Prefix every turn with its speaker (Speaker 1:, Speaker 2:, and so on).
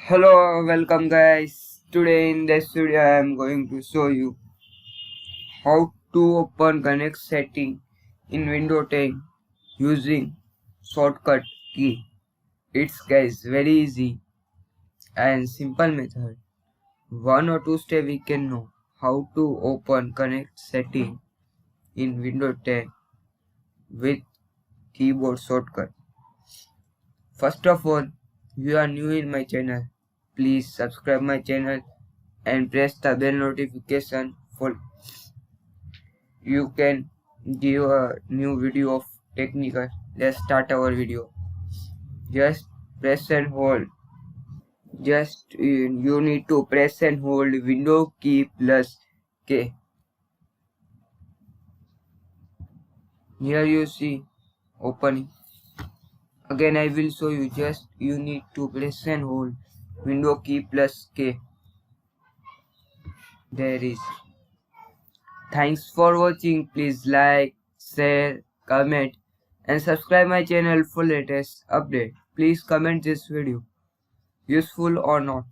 Speaker 1: Hello, welcome guys. Today in this video I am going to show you how to open connect setting in Windows 10 using shortcut key. It's guys very easy and simple method. One or two step we can know how to open connect setting in Windows 10 with keyboard shortcut. First of all, if you are new in my channel, please subscribe my channel and press the bell notification for you can give a new video of technical. Let's start our video. Just press and hold. You need to press and hold window key plus K. Here you see opening. Again I will show you. Just you need to press and hold window key plus K. There is. Thanks for watching. Please like, share, comment and subscribe my channel for latest update. Please comment this video useful or not.